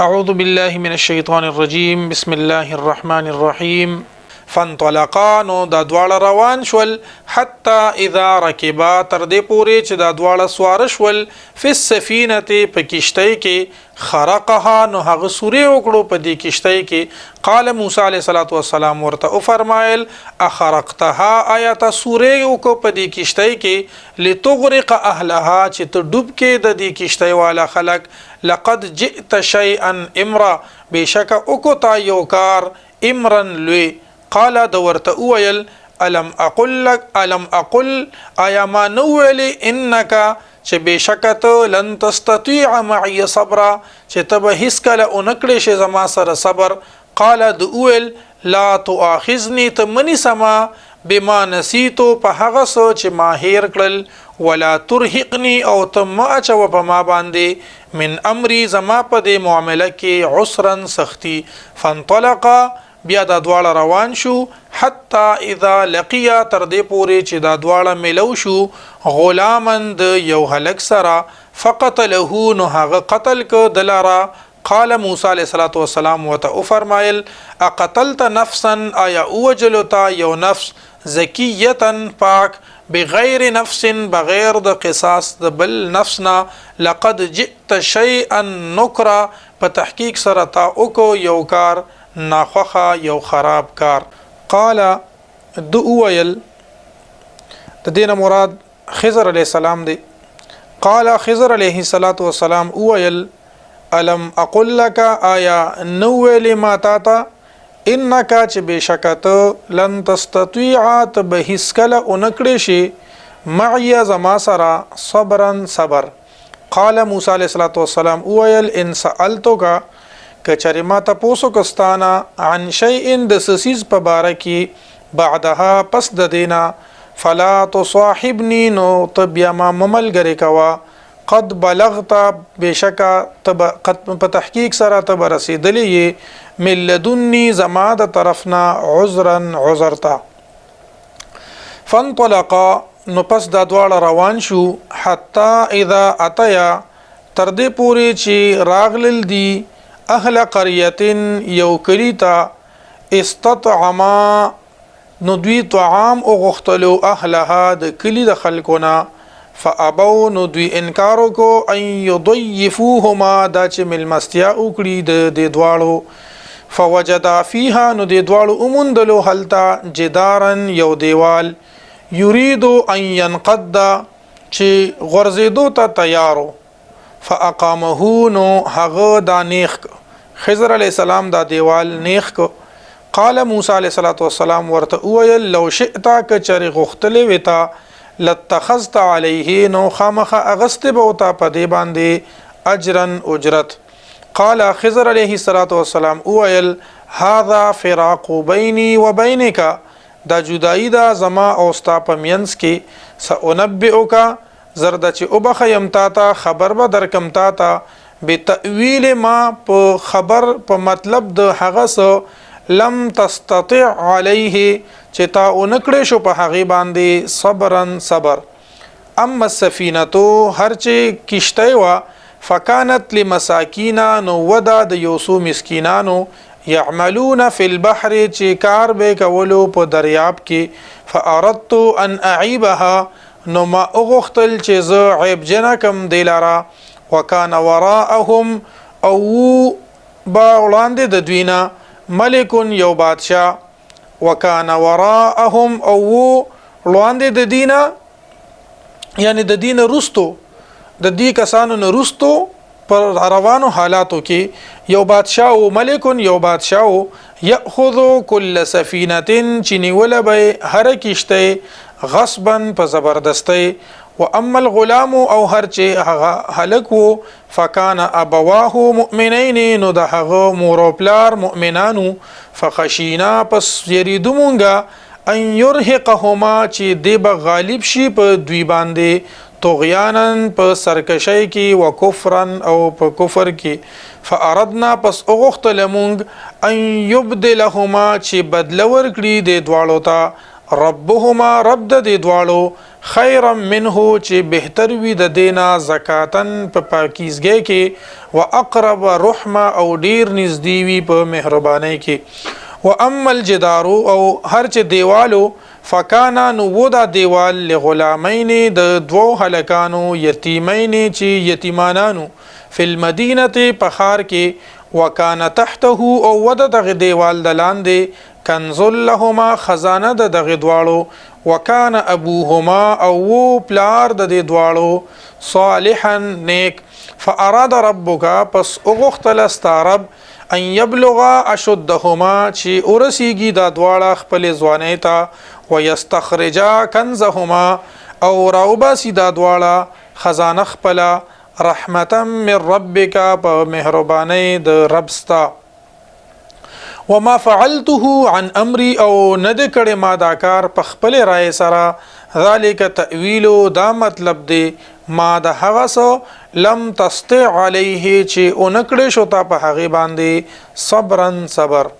أعوذ بالله من الشيطان الرجيم بسم الله الرحمن الرحيم فانطلقا نو دا دواړه روان شول حتى اذا ركبا تر دې پورې چې دا دواړه سوار شول په سفینه په کشتۍ کې خرقها نو هغه سوري وکړو په دې کشتۍ کې قال موسی عليه السلام ورته او فرمایل اخرقتها آیات سوري وکړو په دې کشتۍ کې لتغرق اهلها چې ته ډوب کې د دې کشتۍ والا خلق لقد جئت شيئا امرا بشک وکتا یو کار امرن لوی قال دورت اویل الم اقل ایا ما نوویل انک چې بشکت لن تستطيع معي صبرا چې تب هیڅ کله اونکړې شي زما سره صبر قال دویل لا تؤاخذني تمني سما بما نسيتو په هغه سو چې ما هیر کړل ولا ترهقني او تم اچو په ما باندې من امري زما په دې معاملې کې عسرا سختی فانطلقا بیا دا دواړه روان شو حتی اذا لقیا تر دې پورې چې دا دواړه ملو شو غلامن د یو هلک سره فقتله نو هغه قتل ک دلارا قال موسی علیہ السلام وته فرمایل اقتلت نفسا ایا اوجلتا یو نفس زکیه پاک بغیر نفس بغیر د قصاص د بل نفسنا لقد جئت شيئا نكرا په تحقیق سره تا او یو کار ناخوخه یو خراب کار قال دویل د دینه مراد خضر علیہ السلام دی قال خضر علیہ السلام اویل الم اقول لك آیا نوویل ما تاتا انک چې بشکت لن تستطيع تبهسکل اونکړې شي معي زما سرا صبرا صبر قال موسی علیہ السلام اویل ان سالتک کچری ما تاسو کوستانا عن شيء د سسیز په باره کې بعدها پس د دینا فلا تصاحبني نو تبیا ما مملګری کوا قد بلغت بشکا تب قد په تحقیق سره تب رسیدلې من لدني زما د طرفنا عذرتا فانطلقا نو پس دا دواړه روان شو حتا اذا اتیا تر دې پوری چې راغلل دی اهل قريتين یو کلیتا استطعما نو دوی طعام او غختلو اهلها د کلی د خلقنا فابو نو دوی انکارو کو ان يضيفوهما دا چې ملمستیا وکړي د دواړو فوجدا فيها نو د دواړو اومندلو حلتا جدارن یو دیوال يريد ان ينقض چې غرزیدو ته تیارو فاقامه نو هغه دا نیخ خضر علیہ السلام دا دیوال نیخ کو قال موسی علیہ السلام ورته ویل لو شئت کچری غختل وتا لاتخذت علیه نو خامخ اغست بوتا په دی باندې اجرن اجرت قال خضر علیہ السلام ویل هذا فراق بیني وبینک دا جدائی دا زما او ستا پمینس کې سانبئک زرد چې او بخیم تا ته خبر به درکم تا ته بتأویل ما په خبر په مطلب د هغه سو لم تستطيع عليه چې تا اونکړې شو په هغه باندې صبرن صبر اما السفينه هر چې کشته وا فكانت لمساکین نو ودا د یوسو مسکینانو يعملون في البحر چې کار به کولو په دریاب کې فاردت ان اعيبها نو ما اغختل چې زه عیب جنکم دلارا وکانا وراءهم او با وړاندې د دوینا ملکون یو بادشاه وکانا وراءهم او وړاندې د دینا یعنی د دین رستو د دې کسانو نه رستو پر روانو حالاتو کې یو بادشاه او ملکون یو بادشاه یاخذ کل سفینه چنی ولبه هر کشته غصبا په زبردستی واما الغلام او هر چې هلکو فکان ابواه مؤمنین نو د هغه مور او پلار مؤمنانو فخشینا پس یریدو مونږه ان يرهقهما چې دی به غالب شي په دوی باندې طغیانن په سرکشی کې وکفرن او په کفر کې فاردنا پس اوغختل مونږ ان يبدلهما چې بدل ورکړي د دواړو ته ربهما رب د دې دواړو خیرا منه چې بهتر وي د دینا زکاتن په پاکیزګۍ کې و اقرب رحمه او ډیر نږدې وي په مهربانۍ کې و اما الجدار او هر چې دیوالو فکانا نو و دا دیوال لغلامین د دوو هلکانو یتیمین چې یتیمانانو فی المدینه په ښار کې وکانه تحته او ود دغه دیوال د لاندې کنز لهما خزانه د دغه دواړو وکانه ابوهما او پلار د دې دواړو صالحا نیک فاراد ربک پس اوغختل استرب ان یبلغا اشدهما چې ورسیږي دا دواړه خپل ځواني ته ويستخرجا کنزهما او راوباسي دا دواړه خزانه خپل رحمتا من ربک په مهرباني د ربستا وما فعلته عن امري او ند کړه ما دا کار په خپل رائے سره ذالک تاویل دا مطلب دی ما د هغه سو لم تستع علیه چې اونکړې شو تا په هغه باندې صبرن صبر